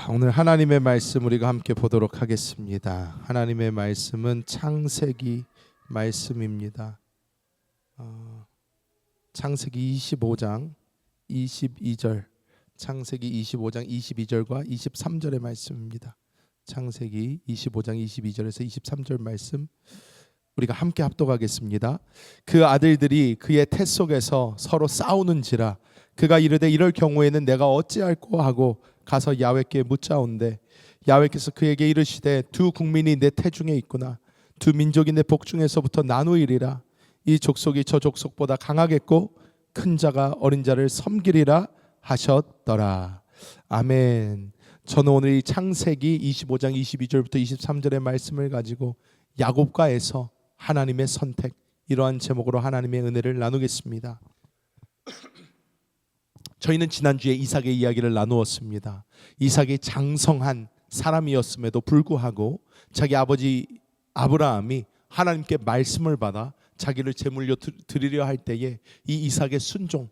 오늘 하나님의 말씀 우리가 함께 보도록 하겠습니다. 하나님의 말씀은 창세기 말씀입니다. 창세기 25장 22절, 창세기 25장 22절과 23절의 말씀입니다. 창세기 25장 22절에서 23절 말씀 우리가 함께 합독하겠습니다. 그 아들들이 그의 태 속에서 서로 싸우는지라 그가 이르되 이럴 경우에는 내가 어찌할꼬 하고 가서 야훼께 묻자온대 야훼께서 그에게 이르시되 두 국민이 내 태중에 있구나 두 민족이 내 복중에서부터 나누이리라 이 족속이 저 족속보다 강하겠고 큰 자가 어린 자를 섬기리라 하셨더라. 아멘. 저는 오늘 이 창세기 25장 22절부터 23절의 말씀을 가지고 야곱과 에서 하나님의 선택, 이러한 제목으로 하나님의 은혜를 나누겠습니다. 저희는 지난주에 이삭의 이야기를 나누었습니다. 이삭이 장성한 사람이었음에도 불구하고 자기 아버지 아브라함이 하나님께 말씀을 받아 자기를 제물로 드리려 할 때에 이 이삭의 순종,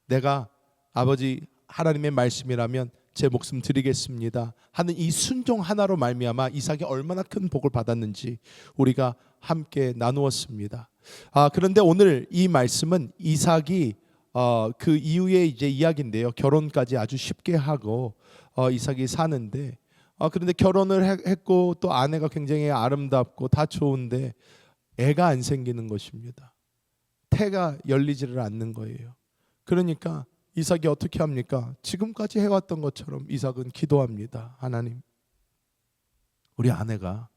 내가 아버지 하나님의 말씀이라면 제 목숨 드리겠습니다 하는 이 순종 하나로 말미암아 이삭이 얼마나 큰 복을 받았는지 우리가 함께 나누었습니다. 그런데 오늘 이 말씀은 이삭이 그 이후의 이제 이야기인데요. 결혼까지 아주 쉽게 하고 이삭이 사는데 그런데 결혼을 했고 또 아내가 굉장히 아름답고 다 좋은데 애가 안 생기는 것입니다. 태가 열리지를 않는 거예요. 그러니까 이삭이 어떻게 합니까? 지금까지 해왔던 것처럼 이삭은 기도합니다. 하나님, 우리 아내가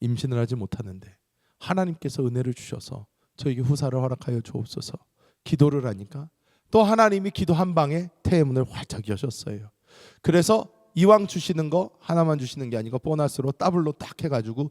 임신을 하지 못하는데 하나님께서 은혜를 주셔서 저에게 후사를 허락하여 주옵소서. 기도를 하니까 또 하나님이 기도 한 방에 태의 문을 활짝 여셨어요. 그래서 이왕 주시는 거 하나만 주시는 게 아니고 보너스로 더블로 딱 해가지고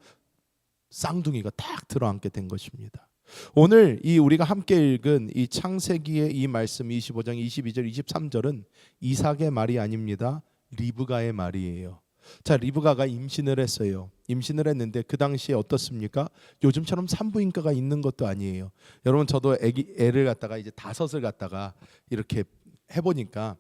쌍둥이가 딱 들어앉게 된 것입니다. 오늘 이 우리가 함께 읽은 이 창세기의 이 말씀 25장 22절 23절은 이삭의 말이 아닙니다. 리브가의 말이에요. 자, 리브가가 임신을 했어요. 임신을 했는데 그 당시에 어떻습니까? 요즘처럼 산부인과가 있는 것도 아니에요. 여러분, 저도 애를 갖다가 이제 5을 갖다가 이렇게 해보니까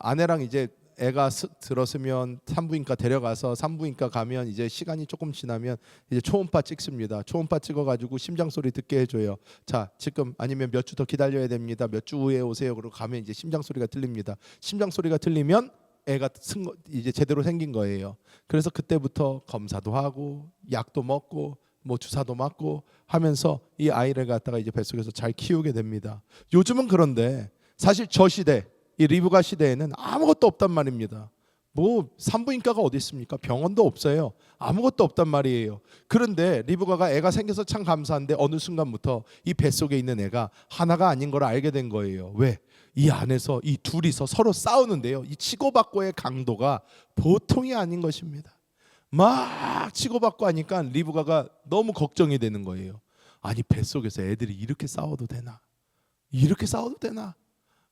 아내랑 이제 애가 들었으면 산부인과 데려가서 산부인과 가면 이제 시간이 조금 지나면 이제 초음파 찍습니다. 초음파 찍어가지고 심장 소리 듣게 해줘요. 자, 지금 아니면 몇 주 더 기다려야 됩니다. 몇 주 후에 오세요. 그러고 가면 이제 심장 소리가 들립니다. 심장 소리가 들리면 애가 이제 제대로 생긴 거예요. 그래서 그때부터 검사도 하고 약도 먹고 뭐 주사도 맞고 하면서 이 아이를 갖다가 이제 뱃속에서 잘 키우게 됩니다. 요즘은 그런데 사실 저 시대, 이 리브가 시대에는 아무것도 없단 말입니다. 뭐 산부인과가 어디 있습니까? 병원도 없어요. 아무것도 없단 말이에요. 그런데 리브가가 애가 생겨서 참 감사한데 어느 순간부터 이 뱃속에 있는 애가 하나가 아닌 걸 알게 된 거예요. 왜? 이 안에서 이 둘이서 서로 싸우는데요. 이 치고받고의 강도가 보통이 아닌 것입니다. 막 치고받고 하니까 리브가가 너무 걱정이 되는 거예요. 아니, 뱃속에서 애들이 이렇게 싸워도 되나? 이렇게 싸워도 되나?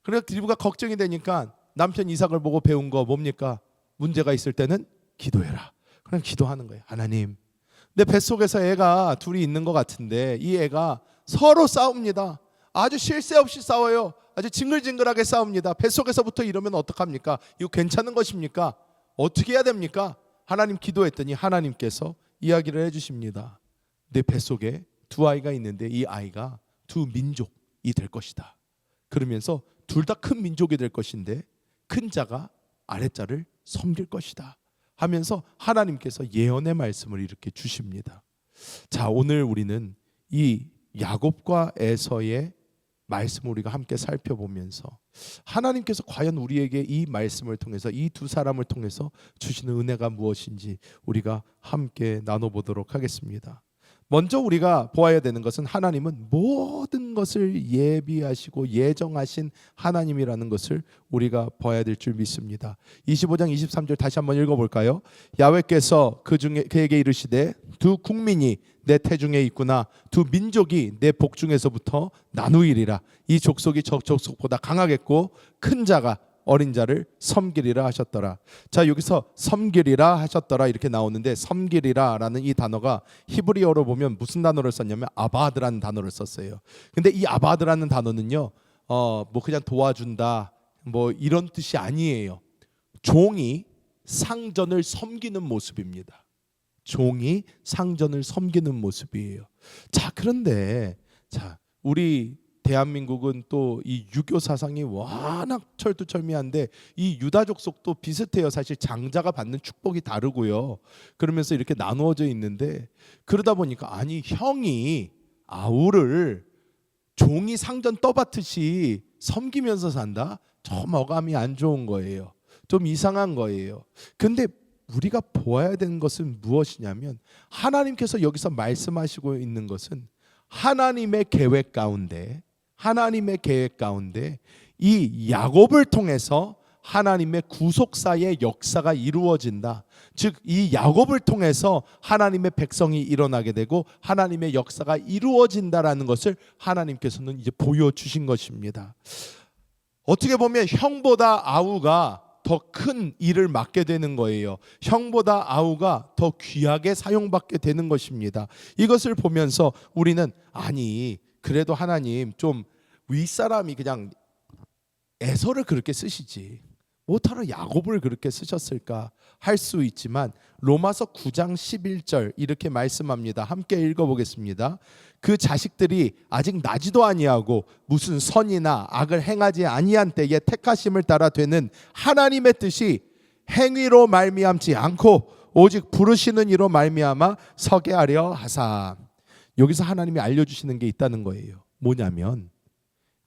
그래서 리브가 걱정이 되니까 남편 이삭을 보고 배운 거 뭡니까? 문제가 있을 때는 기도해라. 그냥 기도하는 거예요. 하나님, 내 뱃속에서 애가 둘이 있는 것 같은데 이 애가 서로 싸웁니다. 아주 쉴 새 없이 싸워요. 아주 징글징글하게 싸웁니다. 뱃속에서부터 이러면 어떡합니까? 이거 괜찮은 것입니까? 어떻게 해야 됩니까? 하나님 기도했더니 하나님께서 이야기를 해주십니다. 내 뱃속에 두 아이가 있는데 이 아이가 두 민족이 될 것이다. 그러면서 둘 다 큰 민족이 될 것인데 큰 자가 아랫자를 섬길 것이다 하면서 하나님께서 예언의 말씀을 이렇게 주십니다. 자, 오늘 우리는 이 야곱과 에서의 말씀을 우리가 함께 살펴보면서 하나님께서 과연 우리에게 이 말씀을 통해서 이 두 사람을 통해서 주시는 은혜가 무엇인지 우리가 함께 나눠보도록 하겠습니다. 먼저 우리가 보아야 되는 것은 하나님은 모든 것을 예비하시고 예정하신 하나님이라는 것을 우리가 봐야 될 줄 믿습니다. 25장 23절 다시 한번 읽어볼까요? 야훼께서 그에게 이르시되 두 국민이 내 태중에 있구나 두 민족이 내 복중에서부터 나누이리라 이 족속이 저 족속보다 강하겠고 큰 자가 어린 자를 섬기리라 하셨더라. 자, 여기서 섬기리라 하셨더라 이렇게 나오는데 섬기리라라는 이 단어가 히브리어로 보면 무슨 단어를 썼냐면 아바드라는 단어를 썼어요. 근데 이 아바드라는 단어는요 뭐 그냥 도와준다 뭐 이런 뜻이 아니에요. 종이 상전을 섬기는 모습입니다. 종이 상전을 섬기는 모습이에요. 자, 그런데 우리 대한민국은 또 이 유교 사상이 워낙 철두철미한데 이 유다족 속도 비슷해요. 사실 장자가 받는 축복이 다르고요. 그러면서 이렇게 나누어져 있는데, 그러다 보니까 아니 형이 아우를 종이 상전 떠받듯이 섬기면서 산다? 좀 어감이 안 좋은 거예요. 좀 이상한 거예요. 근데 우리가 보아야 되는 것은 무엇이냐면, 하나님께서 여기서 말씀하시고 있는 것은 하나님의 계획 가운데 이 야곱을 통해서 하나님의 구속사의 역사가 이루어진다. 즉 이 야곱을 통해서 하나님의 백성이 일어나게 되고 하나님의 역사가 이루어진다라는 것을 하나님께서는 이제 보여주신 것입니다. 어떻게 보면 형보다 아우가 더 큰 일을 맡게 되는 거예요. 형보다 아우가 더 귀하게 사용받게 되는 것입니다. 이것을 보면서 우리는 아니 그래도 하나님 좀 윗사람이 그냥 에서를 그렇게 쓰시지 못하러 야곱을 그렇게 쓰셨을까 할 수 있지만, 로마서 9장 11절 이렇게 말씀합니다. 함께 읽어보겠습니다. 그 자식들이 아직 나지도 아니하고 무슨 선이나 악을 행하지 아니한 때에 택하심을 따라 되는 하나님의 뜻이 행위로 말미암지 않고 오직 부르시는 이로 말미암아 서게 하려 하사. 여기서 하나님이 알려주시는 게 있다는 거예요. 뭐냐면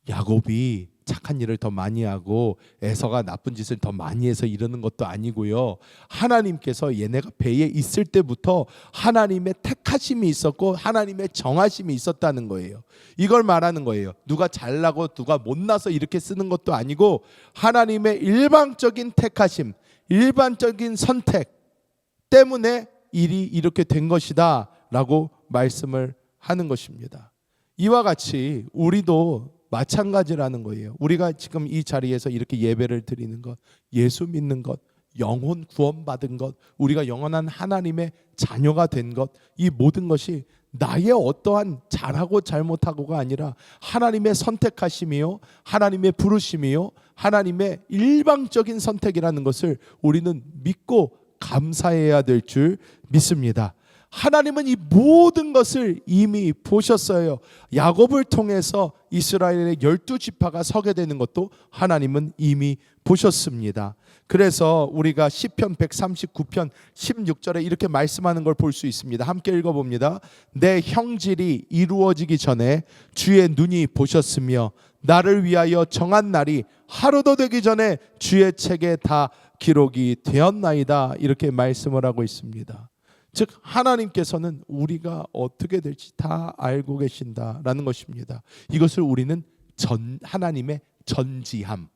야곱이 착한 일을 더 많이 하고 에서가 나쁜 짓을 더 많이 해서 이러는 것도 아니고요. 하나님께서 얘네가 배에 있을 때부터 하나님의 택하심이 있었고 하나님의 정하심이 있었다는 거예요. 이걸 말하는 거예요. 누가 잘나고 누가 못나서 이렇게 쓰는 것도 아니고 하나님의 일방적인 택하심, 일반적인 선택 때문에 일이 이렇게 된 것이다 라고 말씀을 하는 것입니다. 이와 같이 우리도 마찬가지라는 거예요. 우리가 지금 이 자리에서 이렇게 예배를 드리는 것, 예수 믿는 것, 영혼 구원받은 것, 우리가 영원한 하나님의 자녀가 된 것, 이 모든 것이 나의 어떠한 잘하고 잘못하고가 아니라 하나님의 선택하심이요, 하나님의 부르심이요, 하나님의 일방적인 선택이라는 것을 우리는 믿고 감사해야 될 줄 믿습니다. 하나님은 이 모든 것을 이미 보셨어요. 야곱을 통해서 이스라엘의 12지파가 서게 되는 것도 하나님은 이미 보셨습니다. 그래서 우리가 시편 139편 16절에 이렇게 말씀하는 걸 볼 수 있습니다. 함께 읽어봅니다. 내 형질이 이루어지기 전에 주의 눈이 보셨으며 나를 위하여 정한 날이 하루도 되기 전에 주의 책에 다 기록이 되었나이다. 이렇게 말씀을 하고 있습니다. 즉 하나님께서는 우리가 어떻게 될지 다 알고 계신다라는 것입니다. 이것을 우리는 하나님의 전지함,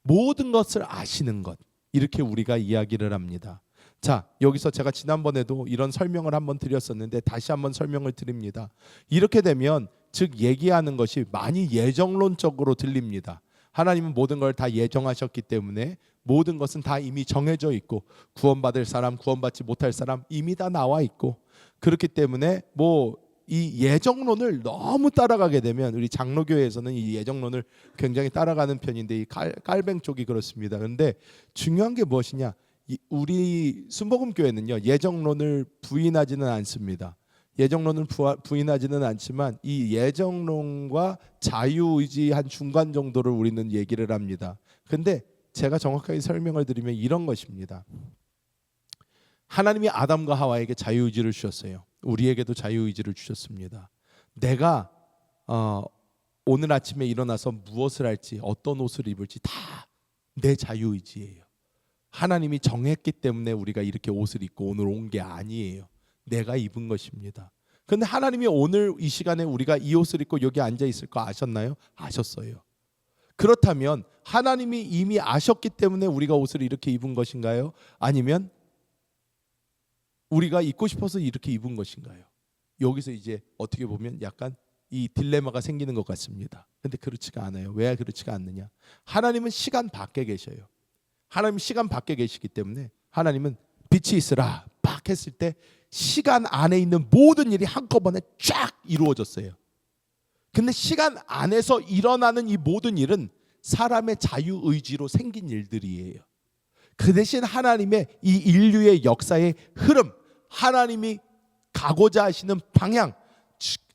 모든 것을 아시는 것, 이렇게 우리가 이야기를 합니다. 자, 여기서 제가 지난번에도 이런 설명을 한번 드렸었는데 다시 한번 설명을 드립니다. 이렇게 되면 즉 얘기하는 것이 많이 예정론적으로 들립니다. 하나님은 모든 걸 다 예정하셨기 때문에 모든 것은 다 이미 정해져 있고 구원받을 사람, 구원받지 못할 사람 이미 다 나와 있고, 그렇기 때문에 이 예정론을 너무 따라가게 되면, 우리 장로교회에서는 이 예정론을 굉장히 따라가는 편인데 이 깔뱅 쪽이 그렇습니다. 그런데 중요한 게 무엇이냐, 우리 순복음교회는요 예정론을 부인하지는 않습니다. 예정론을 부인하지는 않지만 이 예정론과 자유의지 한 중간 정도를 우리는 얘기를 합니다. 근데 제가 정확하게 설명을 드리면 이런 것입니다. 하나님이 아담과 하와에게 자유의지를 주셨어요. 우리에게도 자유의지를 주셨습니다. 내가 오늘 아침에 일어나서 무엇을 할지, 어떤 옷을 입을지 다 내 자유의지예요. 하나님이 정했기 때문에 우리가 이렇게 옷을 입고 오늘 온 게 아니에요. 내가 입은 것입니다. 그런데 하나님이 오늘 이 시간에 우리가 이 옷을 입고 여기 앉아 있을 거 아셨나요? 아셨어요. 그렇다면 하나님이 이미 아셨기 때문에 우리가 옷을 이렇게 입은 것인가요? 아니면 우리가 입고 싶어서 이렇게 입은 것인가요? 여기서 이제 어떻게 보면 약간 이 딜레마가 생기는 것 같습니다. 근데 그렇지가 않아요. 왜 그렇지가 않느냐? 하나님은 시간 밖에 계셔요. 하나님은 시간 밖에 계시기 때문에 하나님은 빛이 있으라 빡 했을 때 시간 안에 있는 모든 일이 한꺼번에 쫙 이루어졌어요. 근데 시간 안에서 일어나는 이 모든 일은 사람의 자유의지로 생긴 일들이에요. 그 대신 하나님의 이 인류의 역사의 흐름, 하나님이 가고자 하시는 방향,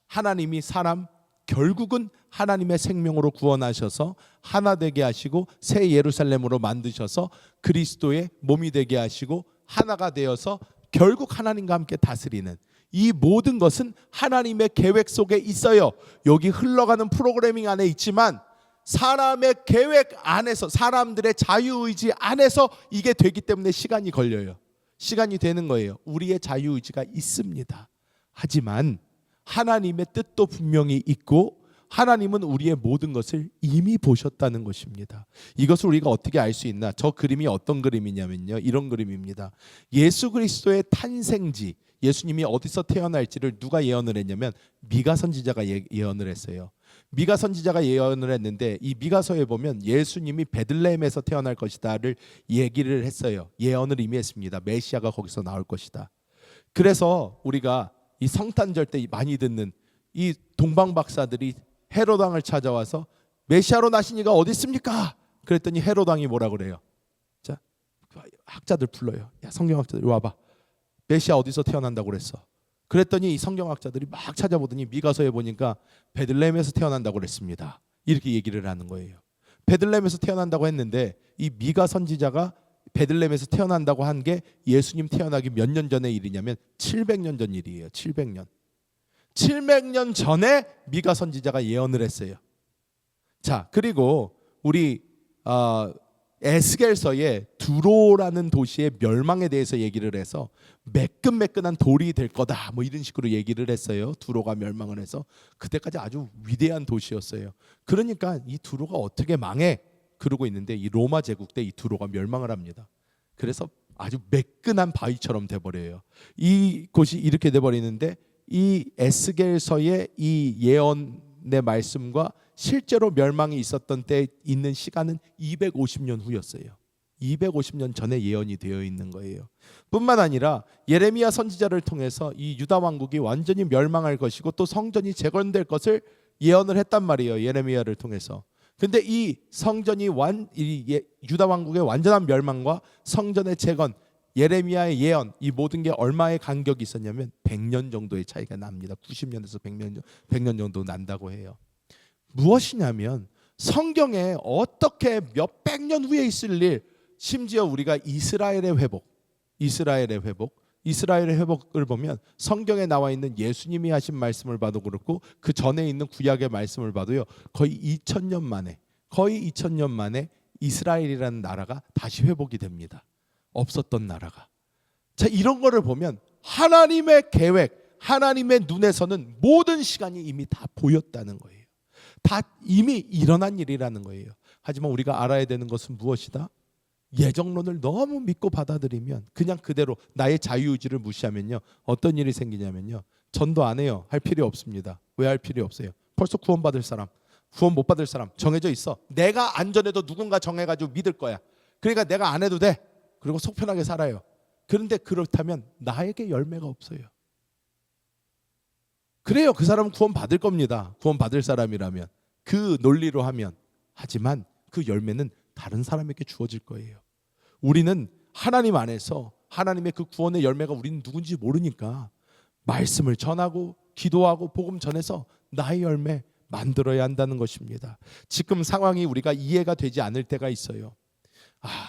하나님이 사람 결국은 하나님의 생명으로 구원하셔서 하나 되게 하시고 새 예루살렘으로 만드셔서 그리스도의 몸이 되게 하시고 하나가 되어서 결국 하나님과 함께 다스리는 이 모든 것은 하나님의 계획 속에 있어요. 여기 흘러가는 프로그래밍 안에 있지만 사람의 계획 안에서, 사람들의 자유의지 안에서 이게 되기 때문에 시간이 걸려요. 시간이 되는 거예요. 우리의 자유의지가 있습니다. 하지만 하나님의 뜻도 분명히 있고 하나님은 우리의 모든 것을 이미 보셨다는 것입니다. 이것을 우리가 어떻게 알 수 있나? 저 그림이 어떤 그림이냐면요, 이런 그림입니다. 예수 그리스도의 탄생지, 예수님이 어디서 태어날지를 누가 예언을 했냐면 미가 선지자가 예언을 했어요. 미가 선지자가 예언을 했는데 이 미가서에 보면 예수님이 베들레헴에서 태어날 것이다를 얘기를 했어요. 예언을 이미 했습니다. 메시아가 거기서 나올 것이다. 그래서 우리가 이 성탄절 때 많이 듣는 이 동방 박사들이 헤롯 왕을 찾아와서 메시아로 나신 이가 어디 있습니까? 그랬더니 헤롯 왕이 뭐라 그래요? 자, 학자들 불러요. 야, 성경학자들 와봐. 메시아 어디서 태어난다고 그랬어? 그랬더니 이 성경학자들이 막 찾아보더니 미가서에 보니까 베들레헴에서 태어난다고 그랬습니다. 이렇게 얘기를 하는 거예요. 베들레헴에서 태어난다고 했는데 이 미가 선지자가 베들레헴에서 태어난다고 한 게 예수님 태어나기 몇 년 전의 일이냐면 700년 전 일이에요. 700년 전에 미가 선지자가 예언을 했어요. 자, 그리고 우리 에스겔서에 두로라는 도시의 멸망에 대해서 얘기를 해서 매끈매끈한 돌이 될 거다, 뭐 이런 식으로 얘기를 했어요. 두로가 멸망을 해서 그때까지 아주 위대한 도시였어요. 그러니까 이 두로가 어떻게 망해? 그러고 있는데 이 로마 제국 때 이 두로가 멸망을 합니다. 그래서 아주 매끈한 바위처럼 돼버려요. 이 곳이 이렇게 돼버리는데 이 에스겔서의 이 예언의 말씀과 실제로 멸망이 있었던 때 있는 시간은 250년 후였어요. 250년 전에 예언이 되어 있는 거예요. 뿐만 아니라 예레미야 선지자를 통해서 이 유다 왕국이 완전히 멸망할 것이고 또 성전이 재건될 것을 예언을 했단 말이에요. 예레미야를 통해서. 근데 이 성전이 유다 왕국의 완전한 멸망과 성전의 재건, 예레미야의 예언, 이 모든 게 얼마의 간격이 있었냐면 100년 정도의 차이가 납니다. 90년에서 100년 정도 난다고 해요. 무엇이냐면 성경에 어떻게 몇백 년 후에 있을 일, 심지어 우리가 이스라엘의 회복을 보면 성경에 나와 있는 예수님이 하신 말씀을 봐도 그렇고 그 전에 있는 구약의 말씀을 봐도요, 거의 2000년 만에 이스라엘이라는 나라가 다시 회복이 됩니다. 없었던 나라가. 자, 이런 거를 보면 하나님의 계획, 하나님의 눈에서는 모든 시간이 이미 다 보였다는 거예요. 다 이미 일어난 일이라는 거예요. 하지만 우리가 알아야 되는 것은 무엇이다? 예정론을 너무 믿고 받아들이면, 그냥 그대로 나의 자유의지를 무시하면요, 어떤 일이 생기냐면요, 전도 안 해요. 할 필요 없습니다. 왜 할 필요 없어요? 벌써 구원받을 사람, 구원 못 받을 사람 정해져 있어. 내가 안전해도 누군가 정해가지고 믿을 거야. 그러니까 내가 안 해도 돼. 그리고 속 편하게 살아요. 그런데 그렇다면 나에게 열매가 없어요. 그래요. 그 사람은 구원 받을 겁니다. 구원 받을 사람이라면, 그 논리로 하면. 하지만 그 열매는 다른 사람에게 주어질 거예요. 우리는 하나님 안에서 하나님의 그 구원의 열매가 우리는 누군지 모르니까 말씀을 전하고 기도하고 복음 전해서 나의 열매 만들어야 한다는 것입니다. 지금 상황이 우리가 이해가 되지 않을 때가 있어요.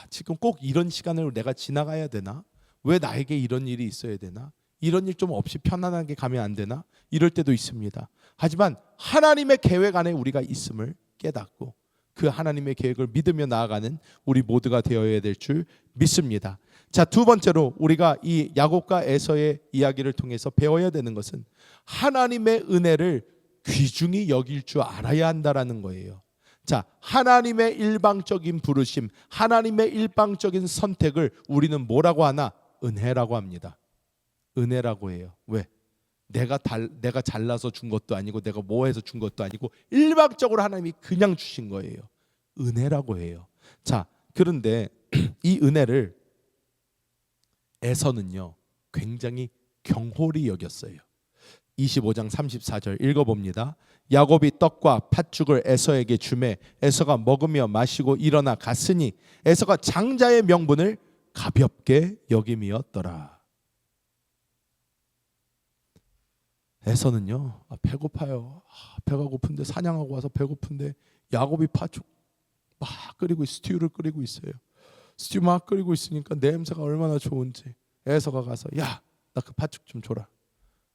지금 꼭 이런 시간을 내가 지나가야 되나? 왜 나에게 이런 일이 있어야 되나? 이런 일 좀 없이 편안하게 가면 안 되나? 이럴 때도 있습니다. 하지만 하나님의 계획 안에 우리가 있음을 깨닫고 그 하나님의 계획을 믿으며 나아가는 우리 모두가 되어야 될 줄 믿습니다. 자, 두 번째로 우리가 이 야곱과 에서의 이야기를 통해서 배워야 되는 것은 하나님의 은혜를 귀중히 여길 줄 알아야 한다라는 거예요. 자, 하나님의 일방적인 부르심, 하나님의 일방적인 선택을 우리는 뭐라고 하나? 은혜라고 합니다. 은혜라고 해요. 왜? 내가 잘나서 준 것도 아니고 내가 뭐 해서 준 것도 아니고 일방적으로 하나님이 그냥 주신 거예요. 은혜라고 해요. 자, 그런데 이 은혜를 에서는요, 굉장히 경홀히 여겼어요. 25장 34절 읽어봅니다. 야곱이 떡과 팥죽을 에서에게 주매 에서가 먹으며 마시고 일어나 갔으니 에서가 장자의 명분을 가볍게 여김이었더라. 에서는요, 배고파요. 배가 고픈데, 사냥하고 와서 배고픈데 야곱이 팥죽 막 끓이고 스튜를 끓이고 있어요. 스튜 막 끓이고 있으니까 냄새가 얼마나 좋은지 에서가 가서 야, 나 그 팥죽 좀 줘라.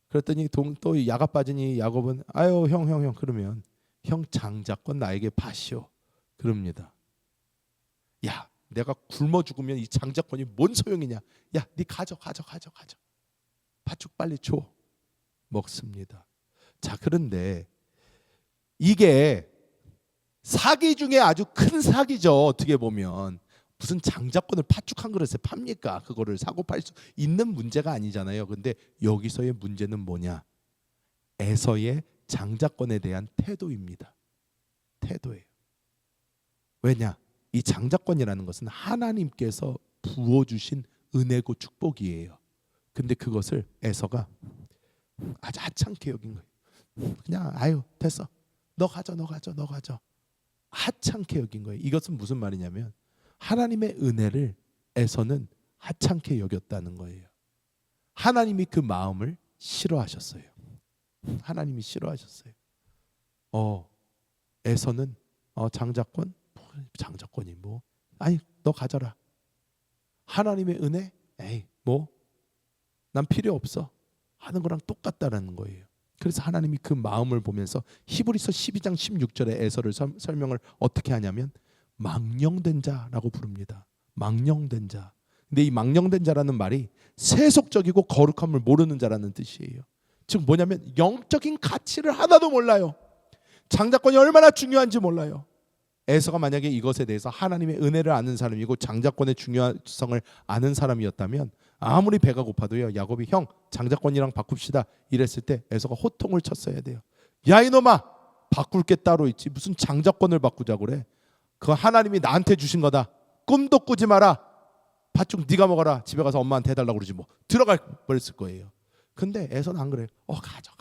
그랬더니 또 야가 빠지니 야곱은 아유 형 그러면 형 장자권 나에게 파시오 그럽니다. 야, 내가 굶어 죽으면 이 장자권이 뭔 소용이냐. 야, 네 가져. 팥죽 빨리 줘. 먹습니다. 자, 그런데 이게 사기 중에 아주 큰 사기죠. 어떻게 보면 무슨 장자권을 팥죽 한 그릇에 팝니까? 그거를 사고 팔 수 있는 문제가 아니잖아요. 근데 여기서의 문제는 뭐냐? 에서의 장자권에 대한 태도입니다. 태도예요. 왜냐? 이 장자권이라는 것은 하나님께서 부어주신 은혜고 축복이에요. 근데 그것을 에서가 아주 하찮게 여긴 거예요. 그냥 아유 됐어. 너 가져. 하찮게 여긴 거예요. 이것은 무슨 말이냐면 하나님의 은혜를 에서는 하찮게 여겼다는 거예요. 하나님이 그 마음을 싫어하셨어요. 하나님이 싫어하셨어요. 에서는 장자권이 뭐 아니 너 가져라. 하나님의 은혜 에이 뭐 난 필요 없어 하는 거랑 똑같다라는 거예요. 그래서 하나님이 그 마음을 보면서 히브리서 12장 16절에 에서를 설명을 어떻게 하냐면 망령된 자라고 부릅니다. 망령된 자. 근데 이 망령된 자라는 말이 세속적이고 거룩함을 모르는 자라는 뜻이에요. 즉 뭐냐면 영적인 가치를 하나도 몰라요. 장자권이 얼마나 중요한지 몰라요. 에서가 만약에 이것에 대해서 하나님의 은혜를 아는 사람이고 장자권의 중요성을 아는 사람이었다면 아무리 배가 고파도요 야곱이 형 장자권이랑 바꿉시다 이랬을 때 에서가 호통을 쳤어야 돼요. 야 이놈아 바꿀 게 따로 있지 무슨 장자권을 바꾸자고 그래. 그거 하나님이 나한테 주신 거다. 꿈도 꾸지 마라. 팥죽 네가 먹어라. 집에 가서 엄마한테 해달라고 그러지 뭐. 들어갈 뻔했을 거예요. 근데 에서는 안 그래요. 가져.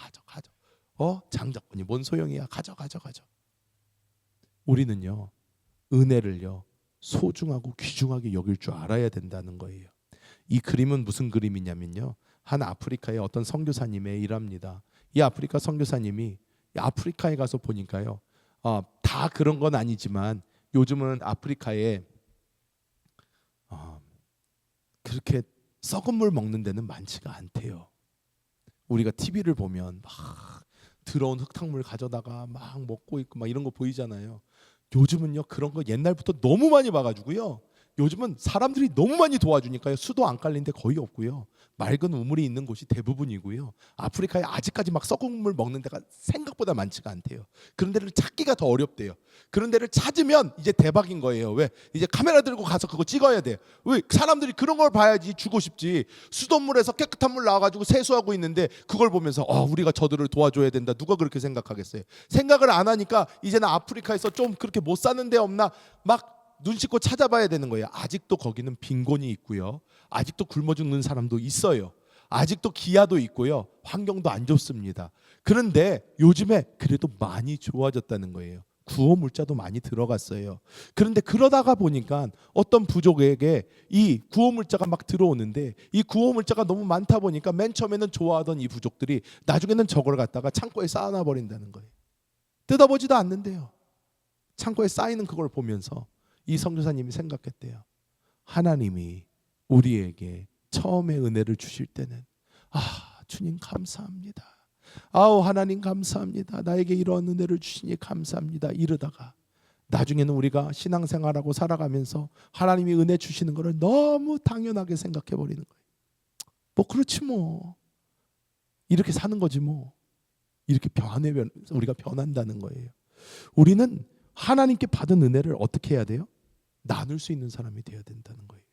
장자권이 뭔 소용이야. 가져. 우리는요 은혜를요 소중하고 귀중하게 여길 줄 알아야 된다는 거예요. 이 그림은 무슨 그림이냐면요 한 아프리카의 어떤 선교사님의 일합니다. 이 아프리카 선교사님이 아프리카에 가서 보니까요 다 그런 건 아니지만 요즘은 아프리카에 그렇게 썩은 물 먹는 데는 많지가 않대요. 우리가 TV를 보면 막 더러운 흙탕물 가져다가 막 먹고 있고 막 이런 거 보이잖아요. 요즘은요 그런 거 옛날부터 너무 많이 봐가지고요 요즘은 사람들이 너무 많이 도와주니까요 수도 안 깔린 데 거의 없고요 맑은 우물이 있는 곳이 대부분이고요 아프리카에 아직까지 막 썩은 물 먹는 데가 생각보다 많지가 않대요. 그런 데를 찾기가 더 어렵대요. 그런 데를 찾으면 이제 대박인 거예요. 왜? 이제 카메라 들고 가서 그거 찍어야 돼요. 왜? 사람들이 그런 걸 봐야지 주고 싶지. 수돗물에서 깨끗한 물 나와가지고 세수하고 있는데 그걸 보면서 우리가 저들을 도와줘야 된다. 누가 그렇게 생각하겠어요? 생각을 안 하니까 이제는 아프리카에서 좀 그렇게 못 사는 데 없나 막 눈 씻고 찾아봐야 되는 거예요. 아직도 거기는 빈곤이 있고요. 아직도 굶어 죽는 사람도 있어요. 아직도 기아도 있고요. 환경도 안 좋습니다. 그런데 요즘에 그래도 많이 좋아졌다는 거예요. 구호 물자도 많이 들어갔어요. 그런데 그러다가 보니까 어떤 부족에게 이 구호 물자가 막 들어오는데 이 구호 물자가 너무 많다 보니까 맨 처음에는 좋아하던 이 부족들이 나중에는 저걸 갖다가 창고에 쌓아놔 버린다는 거예요. 뜯어보지도 않는데요. 창고에 쌓이는 그걸 보면서 이 선교사님이 생각했대요. 하나님이 우리에게 처음에 은혜를 주실 때는 주님 감사합니다. 하나님 감사합니다. 나에게 이런 은혜를 주시니 감사합니다. 이러다가 나중에는 우리가 신앙생활하고 살아가면서 하나님이 은혜 주시는 것을 너무 당연하게 생각해 버리는 거예요. 뭐 그렇지 뭐. 이렇게 사는 거지 뭐. 이렇게 우리가 변한다는 거예요. 우리는 하나님께 받은 은혜를 어떻게 해야 돼요? 나눌 수 있는 사람이 되어야 된다는 거예요.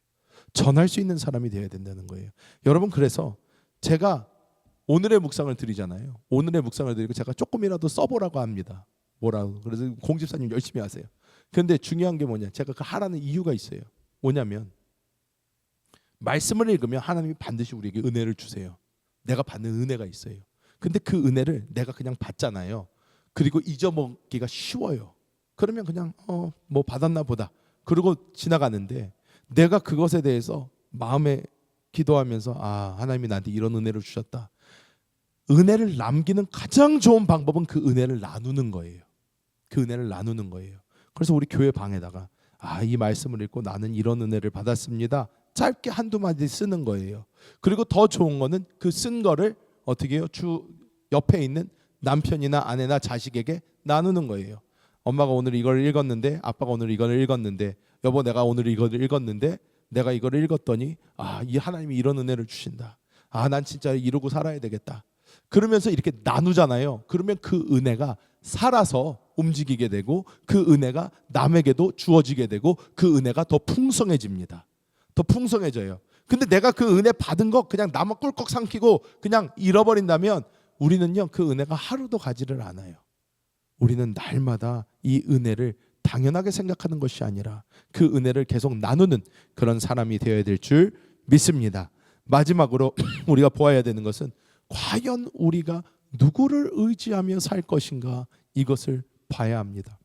전할 수 있는 사람이 되어야 된다는 거예요. 여러분 그래서 제가 오늘의 묵상을 드리잖아요. 오늘의 묵상을 드리고 제가 조금이라도 써보라고 합니다. 뭐라고? 그래서 공집사님 열심히 하세요. 그런데 중요한 게 뭐냐? 제가 그 하라는 이유가 있어요. 뭐냐면 말씀을 읽으면 하나님이 반드시 우리에게 은혜를 주세요. 내가 받는 은혜가 있어요. 근데 그 은혜를 내가 그냥 받잖아요. 그리고 잊어먹기가 쉬워요. 그러면 그냥 뭐 받았나 보다. 그러고 지나가는데 내가 그것에 대해서 마음에 기도하면서 하나님이 나한테 이런 은혜를 주셨다. 은혜를 남기는 가장 좋은 방법은 그 은혜를 나누는 거예요. 그 은혜를 나누는 거예요. 그래서 우리 교회 방에다가 이 말씀을 읽고 나는 이런 은혜를 받았습니다. 짧게 한두 마디 쓰는 거예요. 그리고 더 좋은 거는 그 쓴 거를 어떻게 해요? 주 옆에 있는 남편이나 아내나 자식에게 나누는 거예요. 엄마가 오늘 이걸 읽었는데, 아빠가 오늘 이걸 읽었는데, 여보 내가 오늘 이걸 읽었는데, 내가 이걸 읽었더니 이 하나님이 이런 은혜를 주신다. 난 진짜 이러고 살아야 되겠다. 그러면서 이렇게 나누잖아요. 그러면 그 은혜가 살아서 움직이게 되고, 그 은혜가 남에게도 주어지게 되고, 그 은혜가 더 풍성해집니다. 더 풍성해져요. 근데 내가 그 은혜 받은 거 그냥 나만 꿀꺽 삼키고 그냥 잃어버린다면 우리는요, 그 은혜가 하루도 가지를 않아요. 우리는 날마다 이 은혜를 당연하게 생각하는 것이 아니라 그 은혜를 계속 나누는 그런 사람이 되어야 될 줄 믿습니다. 마지막으로 우리가 보아야 되는 것은 과연 우리가 누구를 의지하며 살 것인가, 이것을 봐야 합니다.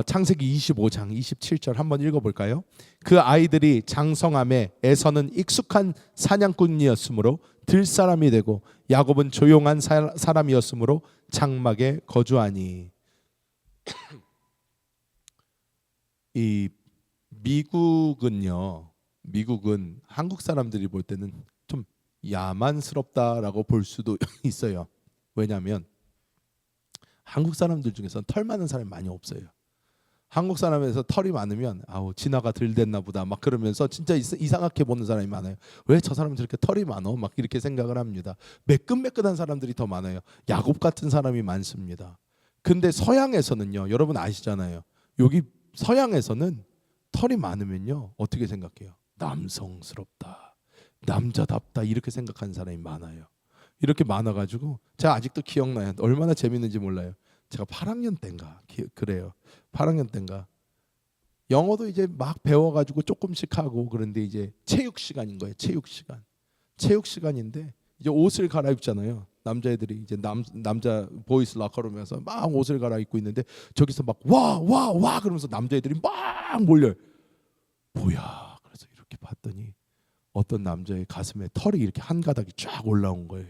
창세기 25장 27절 한번 읽어볼까요? 그 아이들이 장성함에 에서는 익숙한 사냥꾼이었으므로 들사람이 되고 야곱은 조용한 사람이었으므로 장막에 거주하니. 이 미국은 한국 사람들이 볼 때는 좀 야만스럽다라고 볼 수도 있어요. 왜냐하면 한국 사람들 중에서는 털 많은 사람이 많이 없어요. 한국 사람에서 털이 많으면 진화가 덜 됐나 보다 막 그러면서 진짜 이상하게 보는 사람이 많아요. 왜 저 사람은 저렇게 털이 많어? 막 이렇게 생각을 합니다. 매끈매끈한 사람들이 더 많아요. 야곱 같은 사람이 많습니다. 근데 서양에서는요, 여러분 아시잖아요. 여기 서양에서는 털이 많으면요 어떻게 생각해요? 남성스럽다, 남자답다, 이렇게 생각하는 사람이 많아요. 이렇게 많아가지고 제가 아직도 기억나요. 얼마나 재밌는지 몰라요. 제가 8학년 때인가 그래요. 8학년 때인가 영어도 이제 막 배워가지고 조금씩 하고, 그런데 이제 체육 시간인 거예요. 체육 시간인데 이제 옷을 갈아입잖아요. 남자애들이 이제 남자 보이스 라커룸에서 막 옷을 갈아입고 있는데 저기서 막 와 그러면서 남자애들이 막 몰려요. 뭐야? 그래서 이렇게 봤더니 어떤 남자의 가슴에 털이 이렇게 한 가닥이 쫙 올라온 거예요.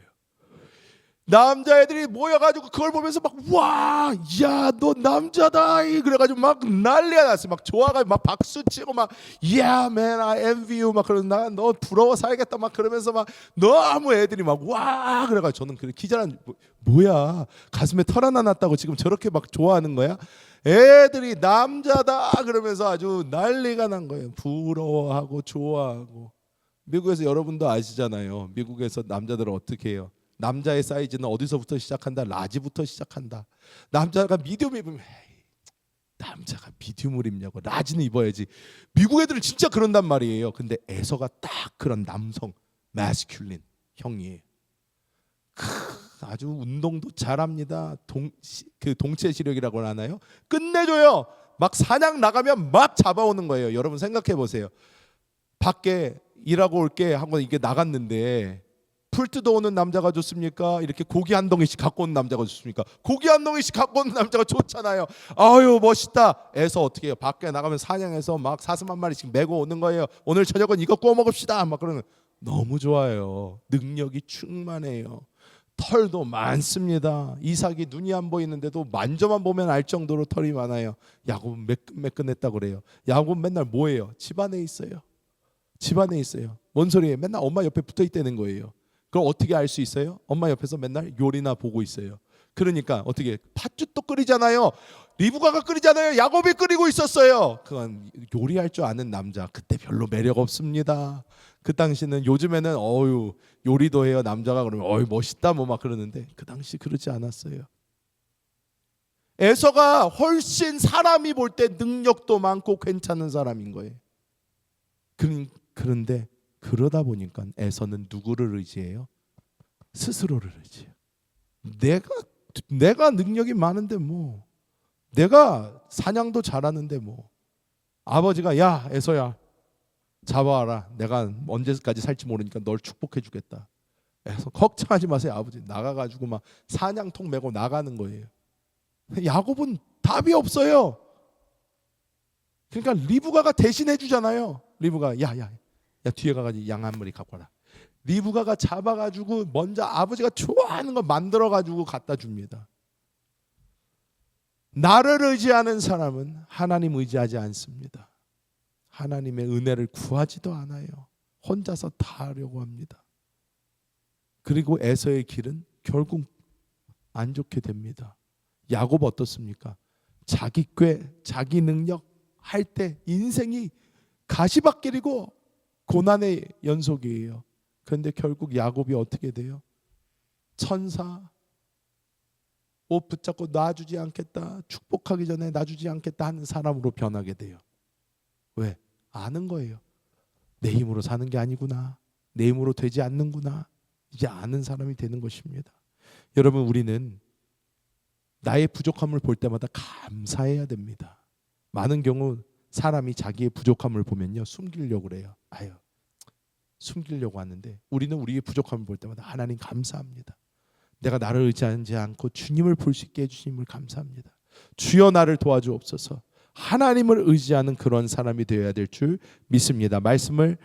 남자애들이 모여가지고 그걸 보면서 막 와, 야, 너 남자다, 그래가지고 막 난리가 났어요. 막 좋아가지고 막 박수치고 막 Yeah man, I envy you 막 그러면서 너 부러워 살겠다 막 그러면서 막 너무 애들이 막 와, 그래가지고 저는 그 기절한, 뭐야, 가슴에 털 하나 났다고 지금 저렇게 막 좋아하는 거야? 애들이 남자다 그러면서 아주 난리가 난 거예요. 부러워하고 좋아하고. 미국에서 여러분도 아시잖아요. 미국에서 남자들은 어떻게 해요? 남자의 사이즈는 어디서부터 시작한다? 라지부터 시작한다. 남자가 미디움 입으면 남자가 미디움을 입냐고, 라지는 입어야지. 미국 애들은 진짜 그런단 말이에요. 근데 에서가 딱 그런 남성 마스큘린 형이에요. 아주 운동도 잘합니다. 그 동체 시력이라고 하나요? 끝내줘요. 막 사냥 나가면 막 잡아오는 거예요. 여러분 생각해 보세요. 밖에 일하고 올게 하고 이게 나갔는데 풀 뜯어오는 남자가 좋습니까? 이렇게 고기 한 덩이씩 갖고 오는 남자가 좋습니까? 고기 한 덩이씩 갖고 오는 남자가 좋잖아요. 아유 멋있다. 애서 어떻게 해요? 밖에 나가면 사냥해서 막 사슴 한 마리씩 메고 오는 거예요. 오늘 저녁은 이거 구워 먹읍시다. 막 그러는, 너무 좋아요. 능력이 충만해요. 털도 많습니다. 이삭이 눈이 안 보이는데도 만져만 보면 알 정도로 털이 많아요. 야곱은 매끈매끈했다고 그래요. 야곱은 맨날 뭐예요? 집안에 있어요. 집안에 있어요. 뭔 소리예요? 맨날 엄마 옆에 붙어 있다는 거예요. 그럼 어떻게 알 수 있어요? 엄마 옆에서 맨날 요리나 보고 있어요. 그러니까 어떻게, 팥죽도 끓이잖아요. 리브가가 끓이잖아요. 야곱이 끓이고 있었어요. 그건 요리할 줄 아는 남자. 그때 별로 매력 없습니다. 그 당시는, 요즘에는 요리도 해요 남자가, 그러면 멋있다 뭐 막 그러는데 그 당시 그러지 않았어요. 에서가 훨씬 사람이 볼 때 능력도 많고 괜찮은 사람인 거예요. 그런데 그러다 보니까 에서는 누구를 의지해요? 스스로를 의지해요. 내가 능력이 많은데 뭐, 내가 사냥도 잘하는데 뭐, 아버지가 야 에서야 잡아와라, 내가 언제까지 살지 모르니까 널 축복해 주겠다. 에서 걱정하지 마세요 아버지. 나가가지고 막 사냥통 메고 나가는 거예요. 야곱은 답이 없어요. 그러니까 리브가가 대신해 주잖아요. 리브가 야 뒤에 가가지고 양 한 마리 갖고 와라. 리브가가 잡아가지고 먼저 아버지가 좋아하는 거 만들어가지고 갖다 줍니다. 나를 의지하는 사람은 하나님 의지하지 않습니다. 하나님의 은혜를 구하지도 않아요. 혼자서 다 하려고 합니다. 그리고 에서의 길은 결국 안 좋게 됩니다. 야곱 어떻습니까? 자기 꾀, 자기 능력 할 때 인생이 가시밭길이고 고난의 연속이에요. 그런데 결국 야곱이 어떻게 돼요? 천사, 옷 붙잡고 놔주지 않겠다, 축복하기 전에 놔주지 않겠다 하는 사람으로 변하게 돼요. 왜? 아는 거예요. 내 힘으로 사는 게 아니구나, 내 힘으로 되지 않는구나, 이제 아는 사람이 되는 것입니다. 여러분, 우리는 나의 부족함을 볼 때마다 감사해야 됩니다. 많은 경우 사람이 자기의 부족함을 보면요, 숨기려고 그래요. 아유, 숨기려고 하는데, 우리는 우리의 부족함을 볼 때마다 하나님 감사합니다. 내가 나를 의지하지 않고 주님을 볼 수 있게 해주심을 감사합니다. 주여 나를 도와주옵소서. 하나님을 의지하는 그런 사람이 되어야 될 줄 믿습니다. 말씀을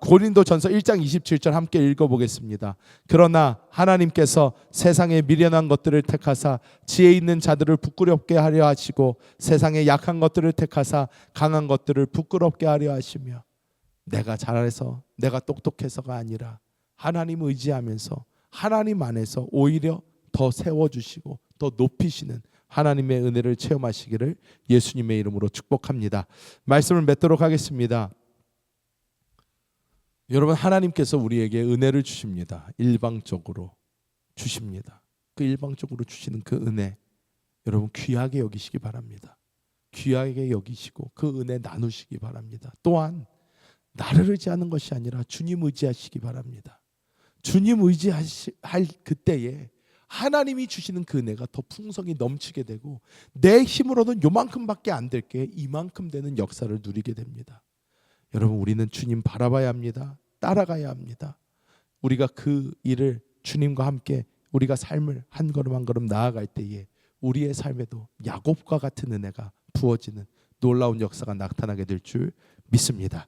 고린도전서 1장 27절 함께 읽어보겠습니다. 그러나 하나님께서 세상의 미련한 것들을 택하사 지혜 있는 자들을 부끄럽게 하려 하시고 세상의 약한 것들을 택하사 강한 것들을 부끄럽게 하려 하시며, 내가 잘해서 내가 똑똑해서가 아니라 하나님 의지하면서 하나님 안에서 오히려 더 세워주시고 더 높이시는 하나님의 은혜를 체험하시기를 예수님의 이름으로 축복합니다. 말씀을 맺도록 하겠습니다. 여러분, 하나님께서 우리에게 은혜를 주십니다. 일방적으로 주십니다. 그 일방적으로 주시는 그 은혜, 여러분 귀하게 여기시기 바랍니다. 귀하게 여기시고 그 은혜 나누시기 바랍니다. 또한 나를 의지하는 것이 아니라 주님 의지하시기 바랍니다. 주님 의지할 그때에 하나님이 주시는 그 은혜가 더 풍성히 넘치게 되고, 내 힘으로는 요만큼밖에 안 될 게 이만큼 되는 역사를 누리게 됩니다. 여러분, 우리는 주님 바라봐야 합니다. 따라가야 합니다. 우리가 그 일을 주님과 함께 우리가 삶을 한 걸음 한 걸음 나아갈 때에 우리의 삶에도 야곱과 같은 은혜가 부어지는 놀라운 역사가 나타나게 될 줄 믿습니다.